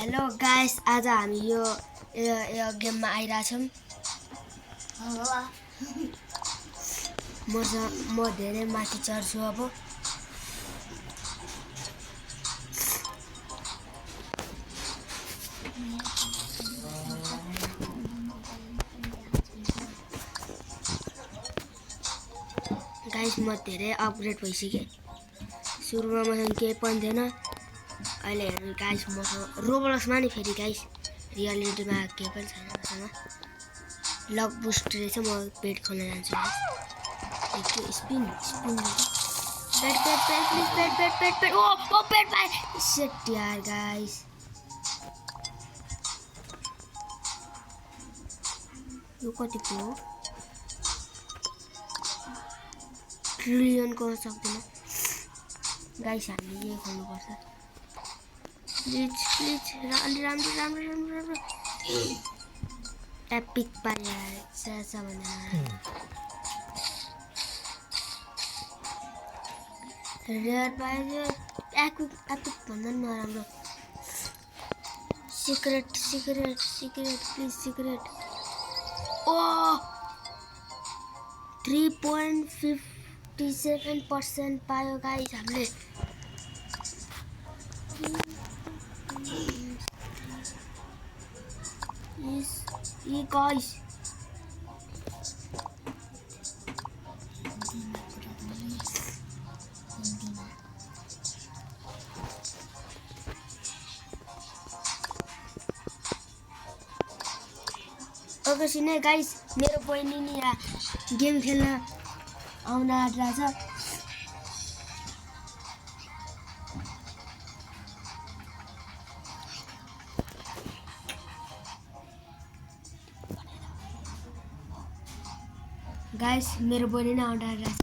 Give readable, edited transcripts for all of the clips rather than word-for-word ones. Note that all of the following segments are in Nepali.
हेलो गाइस, आज हामी यो गेममा आइरहेछौँ। म धेरै माथि चढ्छु अब। गाइस, म धेरै अपग्रेड भइसकेँ। सुरुमा मसँग केही पनि थिएन। अहिले हेर्नु गाइस, मसँग रोब्लक्समा नि फेरि गाइस रियालिटीमा केही पनि छैन मसँग। लक बुस्ट रहेछ। म पेट खोल्न जान्छु गाइस। स्पिन पेट प्लिज पेट ओ पेट पाए। सेट यार गाइस, यो कतिको हो? ट्रिलियनको सक्दैन गाइस। हामीले यही खोल्नुपर्छ। प्लिज राम्रो एपिक पाइहाल्छ भने रेयर पायो। एपिक भन्दा पनि नराम्रो। Secret please secret. ओ 3.57% पायो गाइस हामीले। ये गाइस एकैछिन है गाइस, मेरो बहिनी नि यहाँ गेम खेल्न आउन आँटिरहेछ। गाइस, मेरो बहिनी नै आउन आँटिरहेछ।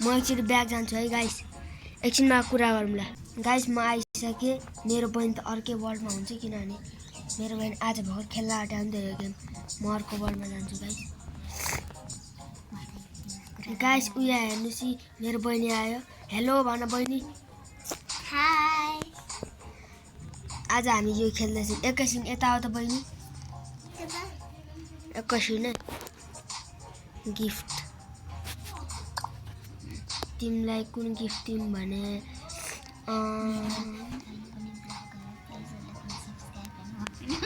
म एकचोटि ब्याग जान्छु है गाइस। एकछिनमा कुरा गरौँला। गाइस, म आइसकेँ। मेरो बहिनी त अर्कै वर्ल्डमा हुन्छ, किनभने मेरो बहिनी आज भर्खर खेल्न आँट्यो नि त यो गेम। म अर्को वर्ल्डमा जान्छु गाइस। उयो हेर्नुहोस्, मेरो बहिनी आयो। हेलो भन बहिनी। हाय। आज हामी यो खेल्दैछौँ। एकैछिन यता आऊ त बहिनी। एकैछिन है। गिफ्ट तिमीलाई कुन गिफ्ट दिउँ भने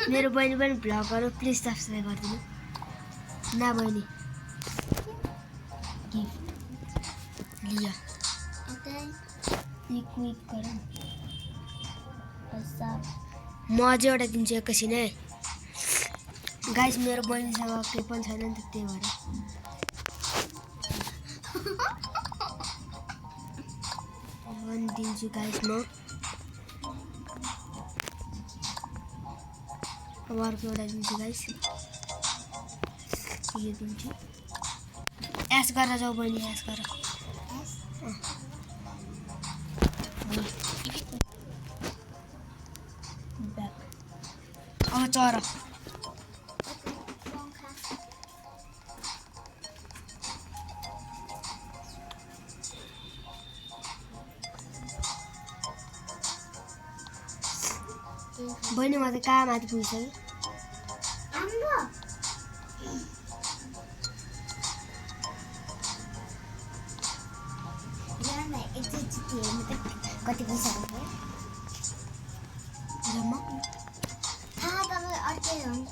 मेरो बहिनी पनि भ्लग गरौँ। प्लिज सब्सक्राइब गरिदिनु न बहिनी। गिफ्ट लिया। क्विक गरौँ। म अझै एउटा दिन्छु एकैछिन है गाइस। मेरो बहिनीसँग केही पनि छैन नि त, त्यही भएर दिन्छु गाइस। म अब अर्को एउटा दिन्छु गाइस। यो दिन्छु। एस गरेर जाऊ बहिनी, एस गर। अब चरा। बहिनी म त कहाँ माथि पुगिसक्यो। कति पैसा जम्मा अर्कै हो नि त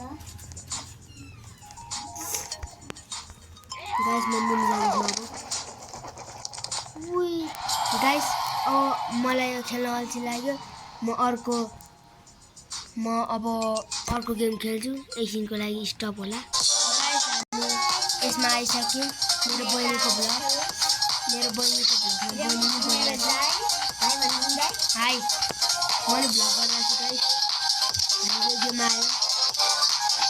गाइस। म मुनि जान्छु अब। गाइस, अब मलाई यो खेल्न अल्छी लाग्यो। म अब अर्को गेम खेल्छु। एकछिनको लागि स्टप होला गाइस। हामी यसमा आइसक्यौँ। मेरो बहिनीको भ्लग हाई। मैले भ्लग गरिरहेको छु गाइस। हाम्रो गेममा आयो।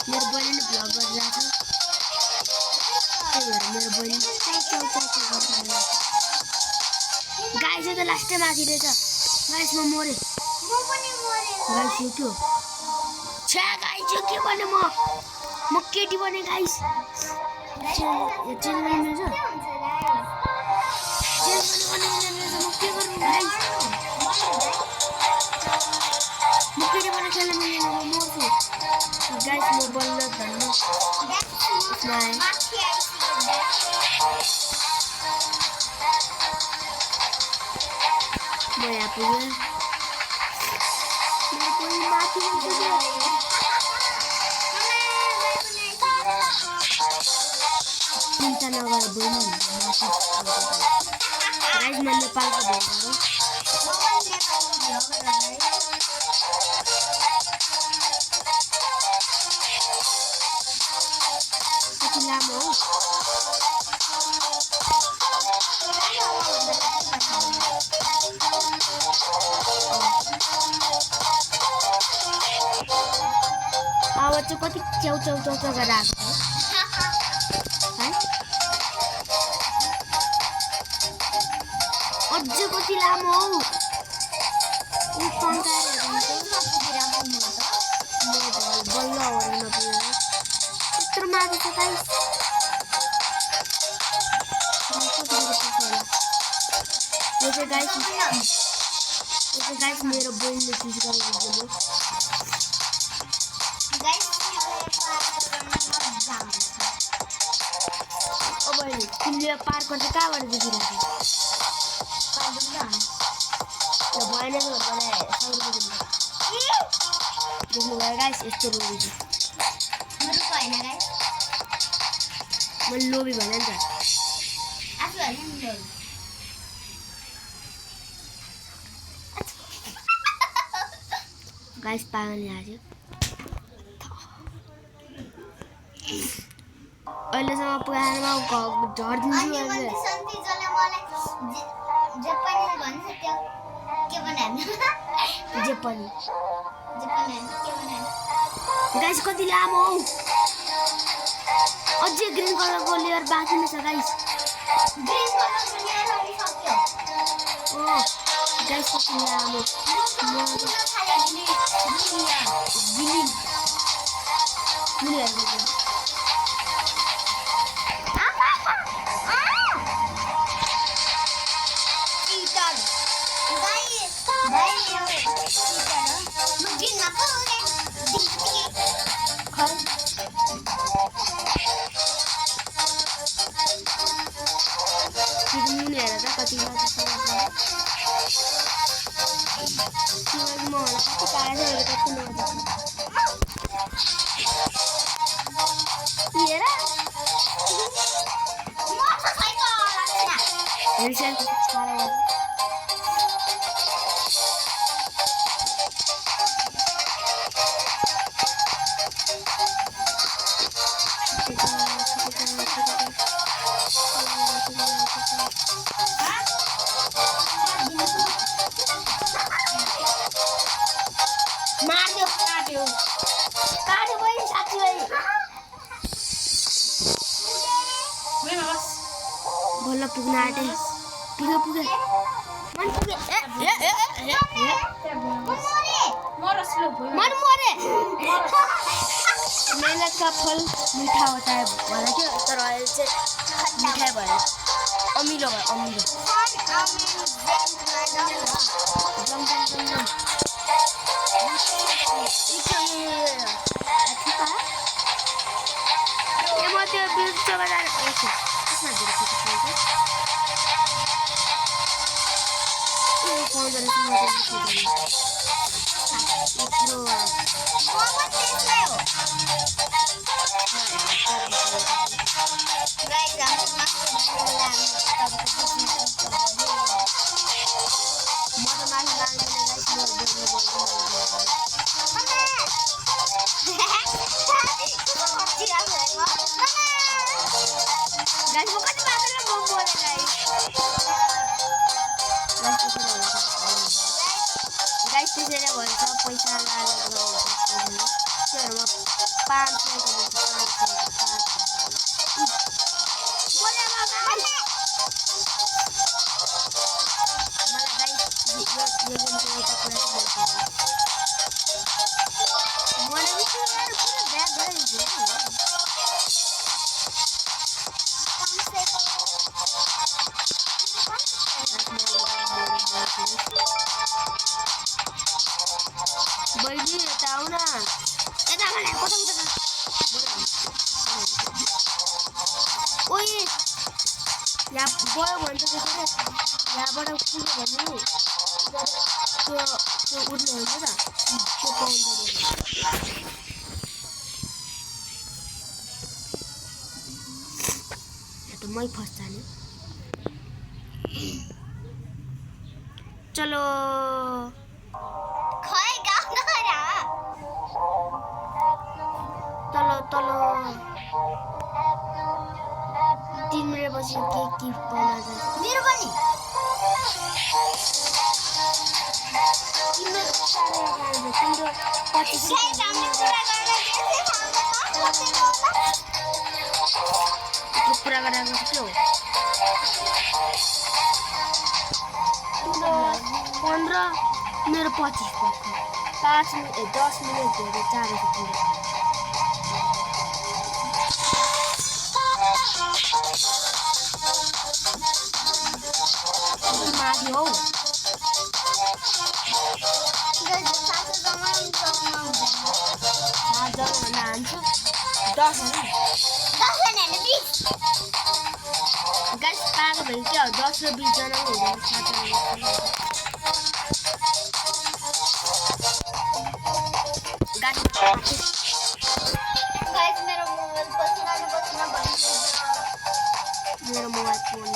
मेरो बहिनी नि भ्लग गरिरहेको छ, त्यही भएर मेरो बहिनी गाइस यो त लास्टै माथि रहेछ गाइस। म मरेँ गाइस। यो के हो? छ्या गाइस, यो के भने म केटी बने गाइस। चेन्ज गर्नु मिल्छ? चेन्ज गर्नु मिल्दैन रहेछ। म के गर्नु गाइस? म बल्ल धन्न उसमा आएँ। म यहाँ पुगेँ। मेरो कोही माथि पुग्यो। चिन्ता नगर बहिनी, माथि गाइस म नेपालको भेगा हो। कति लामो हो? आवाज चाहिँ कति च्याउ च्याउ च्याउ च्याउ गरेर आएको छ है? अझै कति लामो हौ? ऊ पङ्काएर बल्ल हौरमा पुगेर यत्रो माथि छ गाइस। यो चाहिँ गाइस मेरो बहिनीले चुज गरेको भिडियो हो। ओ बहिनी तिमीले पार्कमा चाहिँ कहाँबाट देखिरहेको? भएन भने 100 रुपियाँ दिनु। देख्नुभयो गाइस यस्तो लोभी छ। मैले लोभी भने नि त। गाइस पागलले हाँस्यो। अहिलेसम्म पुगाएर म झर्दिन्छु अहिले। जे पनि गाइस कति लामो हौ? अझै ग्रीन कलरको लेयर बाँकी नै छ गाइस। ओ गाइस कति लामो हेर त कति माथि छ। म कति पाएको छ कति माथि छ हेर। काट्यो बहिनी साथीभाइ बल्ल पुग्न आँटे। पुग्यो मन पुग्यो। मन मरे। मेहनत का फल मीठा होता है भन क्या? तर अहिले चाहिँ मिठाई भयो, अमिलो भयो, अमिलो। म त्यो बिर्समा जाने त्यसमा धेरै खुसी त्यसैले भन्छ पैसा लागेको त्योहरूमा 500 बहिनी यता आउन। यता मलाई कता गयो भने त त्यसरी यहाँबाट पुग्यो भने नि त्यो उड्ने हुन्छ त त्यो पाउँदो रहेछ त मै फर्स्ट जाने चलो खोइ गाउँ नगर तलो तलो 3 मिनेटपछि के पाउन जान्छ मेरो पनि तिम्रो साह्रै आउँछ तिम्रो 25 गाइस हामीले कुरा गर्न त्यो कुरा गरेको के हो तिम्रो 15 मेरो 25 पक्का 5 मिनेट 10 मिनेट धेरै चाँडो पुग्यो माथि हौ गाइस साथै जमाउनु भन्दा हान्छ 10 होइन 10 हैन 20 गाइस पाएको भए के हो 10 र 20 जना हुँदैन गाइस मेरो मोबाइल पसिना भइसक्यो मेरो मोबाइल फोन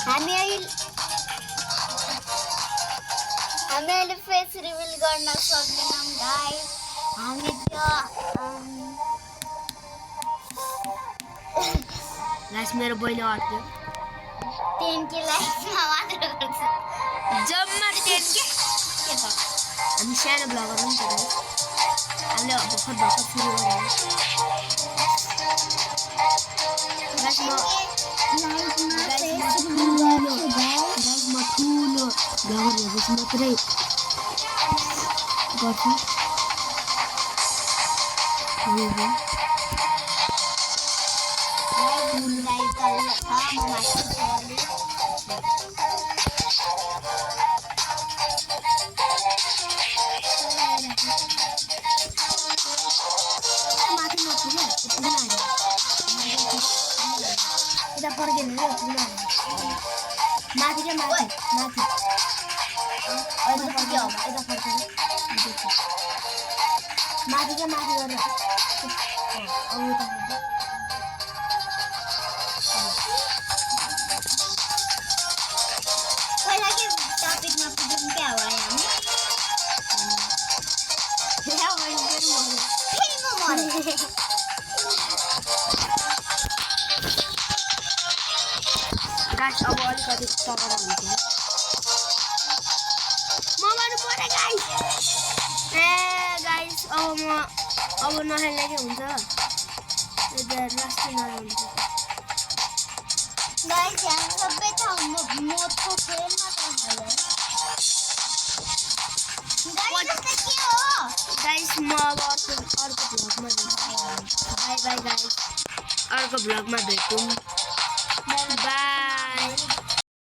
हामी अहिले फेस रिभिल गर्न सक्दैनौँ गाइस हामी त्यो गाइस मेरो बहिनी अट्यो 10 के लाइकमा मात्र गर्छ जम्मा 10 के त हामी सानो ब्लगर हो नि त हामीले भर्खर सुरु गरेको गाइस म ठुलो ब्लगर भएपछि मात्रै गर्छु माथि नपुग्यो पुग्न आयो यता फर्केन रे पुग्न आयो माथि के माथि अहिले फर्क्यो यता फर्केन माथि के माथि गरेर अब उता पहिला के टपिकमा पुग्यौँ क्या हो हामी फेरि म मरेँ गाइस अब अलिकति तगडा हुन्छ म गर्नु पर्यो गाइस गाइस अब नखेल्ने के हुन्छ लास्टै नहुन्छ गाइस यहाँ सबै ठाउँ मोडको फ्रेम मात्र भयो गाइस के हो गाइस म अब अर्को भ्लगमा भेट्छु बाई बाई गाइस अर्को भ्लगमा भेटौँ